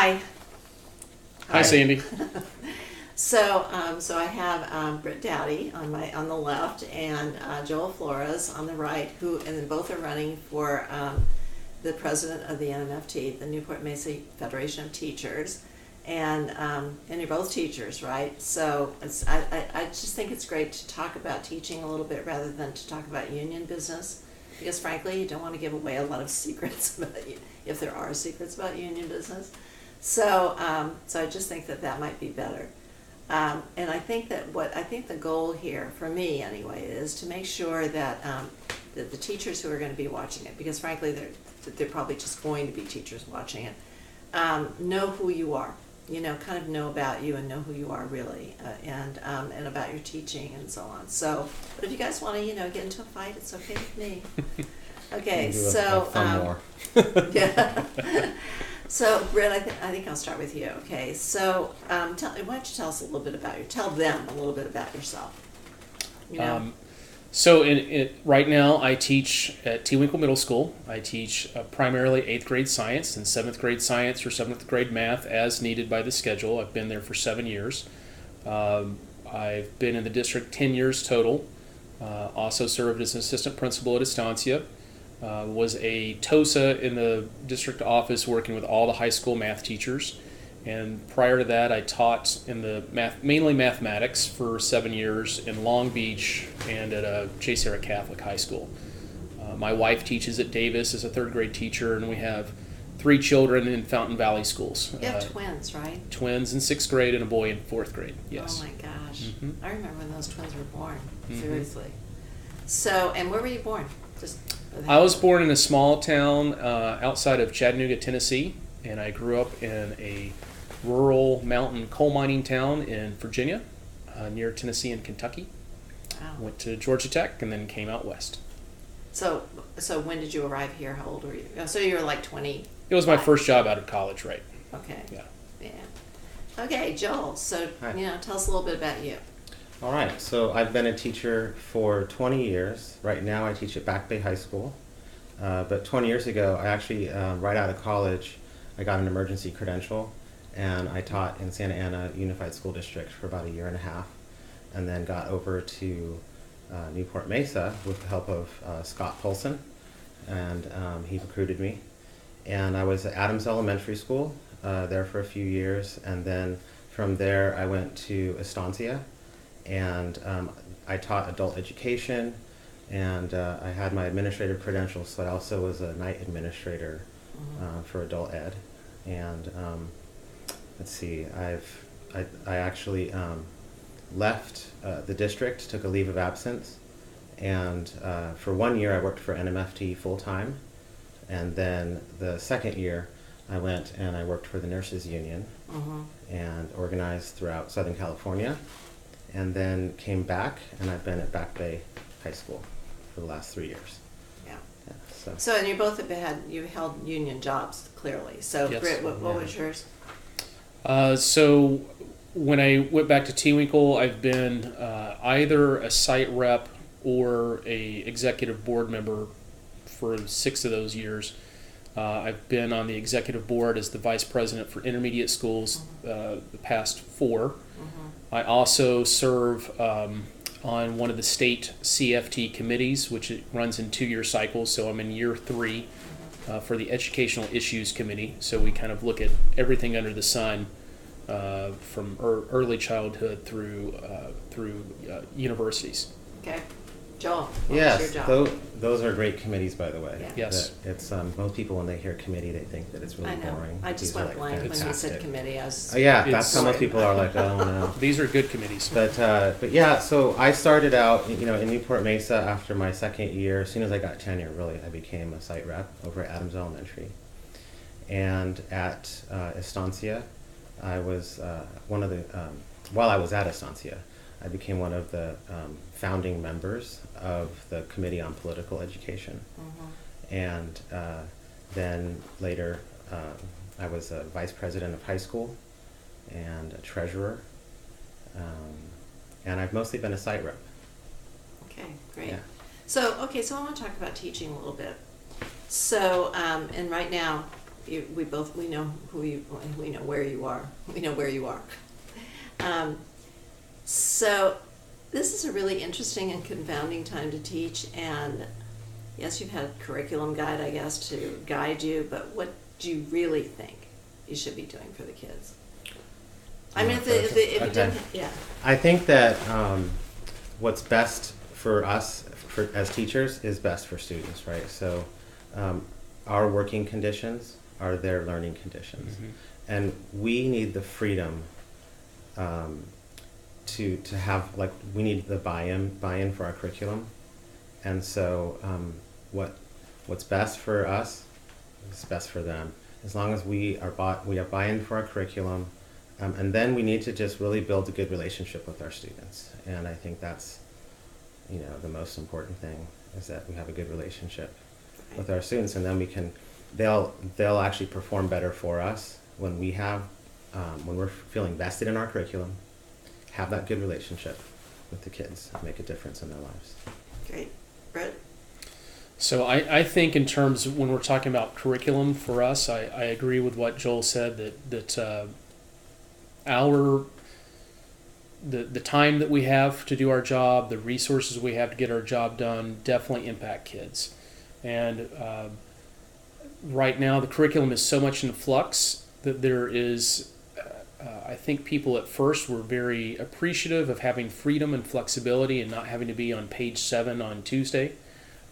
Hi. Hi, Sandy. So I have Britt Dowdy on the left and Joel Flores on the right, and then both are running for the president of the Nmft, the Newport Mesa Federation of Teachers, and you're both teachers, right? So I just think it's great to talk about teaching a little bit rather than to talk about union business, because frankly, you don't want to give away a lot of secrets if there are secrets about union business. So I just think that might be better. And I think the goal here, for me anyway, is to make sure that the teachers who are going to be watching it, because frankly they're probably just going to be teachers watching it, know who you are, kind of know about you and know who you are really, and about your teaching and so on. So, but if you guys want to, get into a fight, it's okay with me. Okay, so yeah. So, Britt, I think I'll start with you. Okay, so why don't you tell us a little bit tell them a little bit about yourself. So, right now, I teach at Tewinkle Middle School. I teach primarily 8th grade science and 7th grade science or 7th grade math as needed by the schedule. I've been there for 7 years. I've been in the district 10 years total. Also served as an assistant principal at Estancia. Was a TOSA in the district office working with all the high school math teachers. And prior to that, I taught in mainly mathematics for 7 years in Long Beach and at a J. Sarah Catholic High School. My wife teaches at Davis as a 3rd grade teacher, and we have 3 children in Fountain Valley schools. You have twins, right? Twins in 6th grade and a boy in 4th grade, yes. Oh my gosh. Mm-hmm. I remember when those twins were born, Mm-hmm. seriously. So, and where were you born? I was born in a small town outside of Chattanooga, Tennessee, and I grew up in a rural mountain coal mining town in Virginia, near Tennessee and Kentucky. Wow. Went to Georgia Tech and then came out west. So when did you arrive here? How old were you? So you were like 20. It was my first job out of college, right? Okay. Yeah. Okay, Joel. So Hi. Tell us a little bit about you. All right, so I've been a teacher for 20 years. Right now I teach at Back Bay High School. But 20 years ago, I actually, right out of college, I got an emergency credential, and I taught in Santa Ana Unified School District for about a year and a half, and then got over to Newport Mesa with the help of Scott Polson, and he recruited me. And I was at Adams Elementary School there for a few years, and then from there I went to Estancia, and I taught adult education, and I had my administrative credentials, so I also was a night administrator for adult ed. And let's see, I actually left the district, took a leave of absence, and for 1 year I worked for Nmft full-time, and then the second year I went and I worked for the Nurses Union and organized throughout Southern California, and then came back, and I've been at Back Bay High School for the last 3 years. Yeah. So and you both you held union jobs clearly. So Yes. Britt, what was yours? So when I went back to Tewinkle, I've been either a site rep or a executive board member for 6 of those years. I've been on the executive board as the vice president for intermediate schools the past 4. I also serve on one of the state CFT committees, which it runs in 2-year cycles. So I'm in year 3 for the Educational Issues Committee. So we kind of look at everything under the sun from early childhood through universities. Okay. Joel, what was yes, your job? those are great committees, by the way. Yeah. Yes. It's most people, when they hear committee, they think that it's really I know. boring. I just These are, went blank when you said fantastic. committee. I was Yeah, It's- that's how most people are like, oh no. These are good committees. But yeah, so I started out, in Newport Mesa after my second year. As soon as I got tenure, really, I became a site rep over at Adams Elementary. And at Estancia, I was one of the, while I was at Estancia, I became one of the founding members of the Committee on Political Education. And then later, I was a vice president of high school and a treasurer. And I've mostly been a site rep. Okay, great. Yeah. So I want to talk about teaching a little bit. So, and right now, we know we know where you are. We know where you are. So this is a really interesting and confounding time to teach, and yes, you've had a curriculum guide, I guess, to guide you, but what do you really think you should be doing for the kids? I mean, if you didn't, yeah. I think that what's best for us as teachers is best for students, right? So our working conditions are their learning conditions. Mm-hmm. And we need the freedom to have, like, we need the buy-in for our curriculum. And so what's best for us is best for them. As long as we have buy-in for our curriculum, and then we need to just really build a good relationship with our students. And I think that's, the most important thing, is that we have a good relationship with our students, and then they'll actually perform better for us when when we're feeling vested in our curriculum, have that good relationship with the kids, and make a difference in their lives. Great. Britt? So I think in terms of when we're talking about curriculum for us, I agree with what Joel said, that the time that we have to do our job, the resources we have to get our job done, definitely impact kids. And right now the curriculum is so much in flux that there is, I think people at first were very appreciative of having freedom and flexibility and not having to be on page 7 on Tuesday.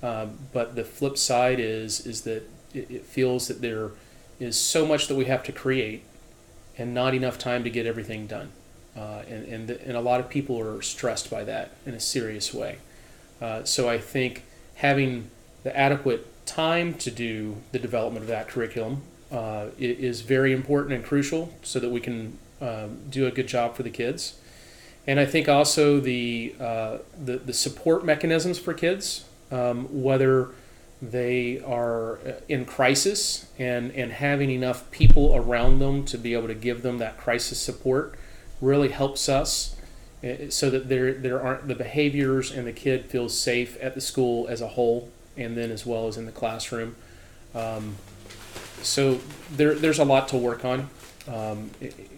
But the flip side is that it feels that there is so much that we have to create and not enough time to get everything done. And a lot of people are stressed by that in a serious way. So I think having the adequate time to do the development of that curriculum is very important and crucial, so that we can do a good job for the kids. And I think also the support mechanisms for kids, whether they are in crisis, and having enough people around them to be able to give them that crisis support really helps us, so that there aren't the behaviors, and the kid feels safe at the school as a whole, and then as well as in the classroom. So there's a lot to work on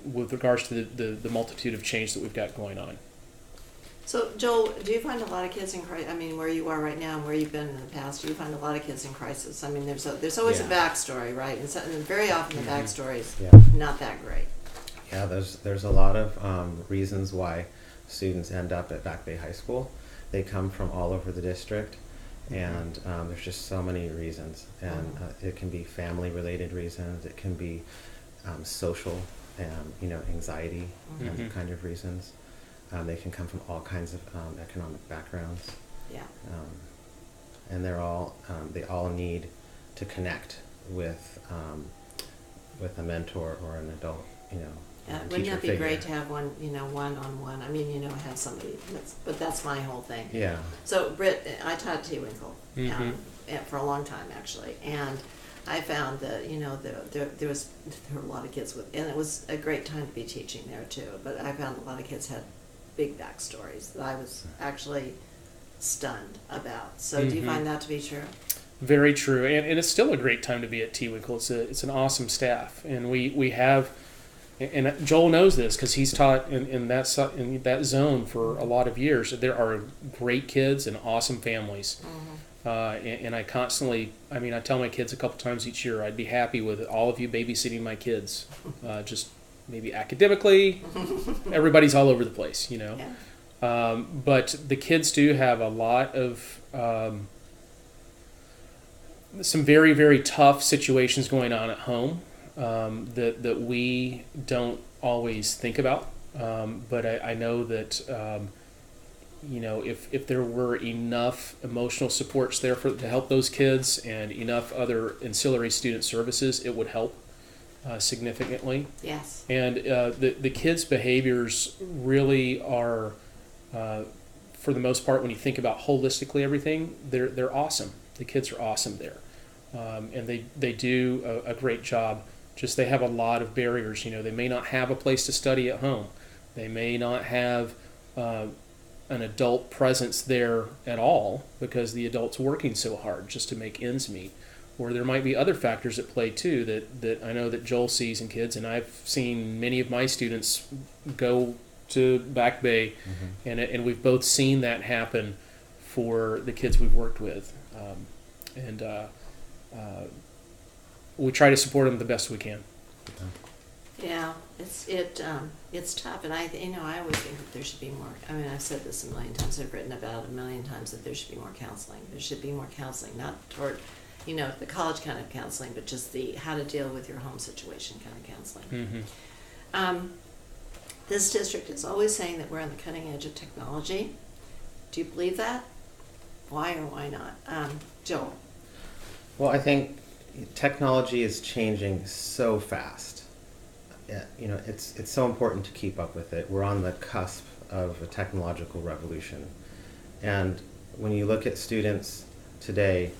with regards to the multitude of change that we've got going on. So, Joel, do you find a lot of kids in crisis? I mean, where you are right now and where you've been in the past, do you find a lot of kids in crisis? I mean, there's always a backstory, right? And very often the backstory is not that great. Yeah, there's a lot of reasons why students end up at Back Bay High School. They come from all over the district, and there's just so many reasons. And it can be family-related reasons. It can be social and anxiety kind of reasons. They can come from all kinds of economic backgrounds. Yeah. And they all need to connect with a mentor or an adult, wouldn't that be great to have one-on-one? I mean, have somebody. But that's my whole thing. Yeah. So, Britt, I taught T-Winkle for a long time, actually, and I found that there were a lot of kids and it was a great time to be teaching there too. But I found a lot of kids had big backstories that I was actually stunned about. So, do you find that to be true? Very true, and it's still a great time to be at T-Winkle. It's an awesome staff, and we have. And Joel knows this because he's taught in that zone for a lot of years. There are great kids and awesome families. And I constantly, I tell my kids a couple times each year, I'd be happy with all of you babysitting my kids. Just maybe academically, everybody's all over the place, but the kids do have a lot of some very, very tough situations going on at home. That we don't always think about, but I know that if there were enough emotional supports there to help those kids, and enough other ancillary student services, it would help significantly. Yes. And the kids' behaviors really are, for the most part, when you think about holistically everything, they're awesome. The kids are awesome there, and they do a great job. Just they have a lot of barriers. They may not have a place to study at home. They may not have an adult presence there at all because the adult's working so hard just to make ends meet. or there might be other factors at play too that I know that Joel sees in kids, and I've seen many of my students go to Back Bay, and we've both seen that happen for the kids we've worked with, and we try to support them the best we can. Yeah, it's tough, and I always think that there should be more. I mean, I've said this a million times. I've written about it a million times that there should be more counseling. There should be more counseling, not toward, the college kind of counseling, but just the how to deal with your home situation kind of counseling. This district is always saying that we're on the cutting edge of technology. Do you believe that? Why or why not? Joel? Well, I think technology is changing so fast. It's so important to keep up with it. We're on the cusp of a technological revolution. And when you look at students today,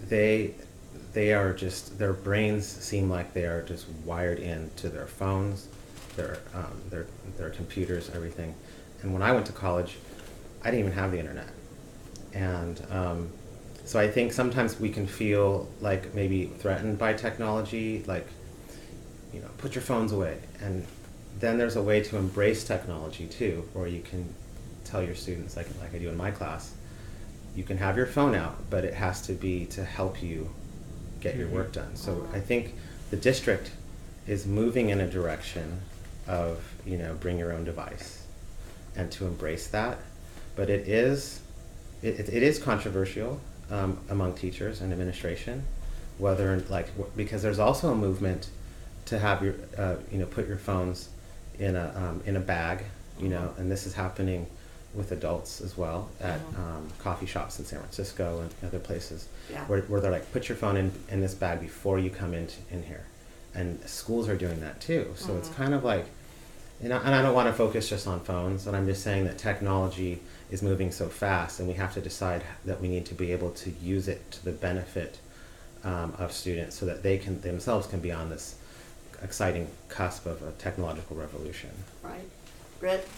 they are just, their brains seem like they are just wired into their phones, their computers, everything. And when I went to college, I didn't even have the internet. And so I think sometimes we can feel like maybe threatened by technology, like, put your phones away. And then there's a way to embrace technology too, where you can tell your students, like I do in my class, you can have your phone out, but it has to be to help you get your work done. So I think the district is moving in a direction of, bring your own device and to embrace that. But it is controversial among teachers and administration, because there's also a movement to have your, put your phones in a bag, and this is happening with adults as well at coffee shops in San Francisco and other places, where they're like, put your phone in this bag before you come in here. And schools are doing that too. So it's kind of like, and I don't want to focus just on phones, and I'm just saying that technology is moving so fast, and we have to decide that we need to be able to use it to the benefit of students, so that they themselves can be on this exciting cusp of a technological revolution. Right. Britt?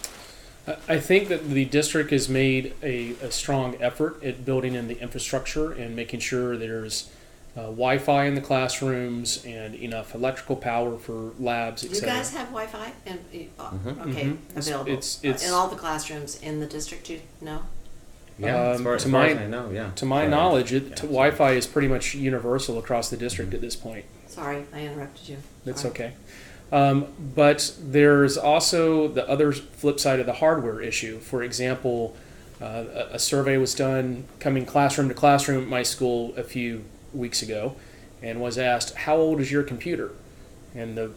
I think that the district has made a strong effort at building in the infrastructure and making sure there's Wi-Fi in the classrooms and enough electrical power for labs, etc. Do you guys have Wi-Fi? Available It's in all the classrooms in the district? No. Yeah, as far as I know, yeah. To my knowledge, Wi-Fi is pretty much universal across the district at this point. Sorry, I interrupted you. That's okay. But there's also the other flip side of the hardware issue. For example, a survey was done coming classroom to classroom at my school a few weeks ago, and was asked, how old is your computer? And the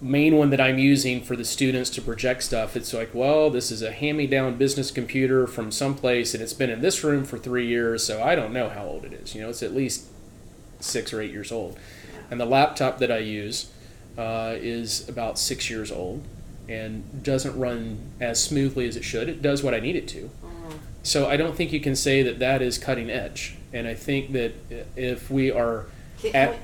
main one that I'm using for the students to project stuff, it's like, well, this is a hand-me-down business computer from someplace, and it's been in this room for 3 years, so I don't know how old it is. It's at least 6 or 8 years old. And the laptop that I use is about 6 years old and doesn't run as smoothly as it should. It does what I need it to. So I don't think you can say that that is cutting edge. And I think that if we are can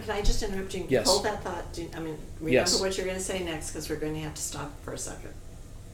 I just interrupt you? Yes. Hold that thought. Remember Yes. what you're going to say next, because we're going to have to stop for a second.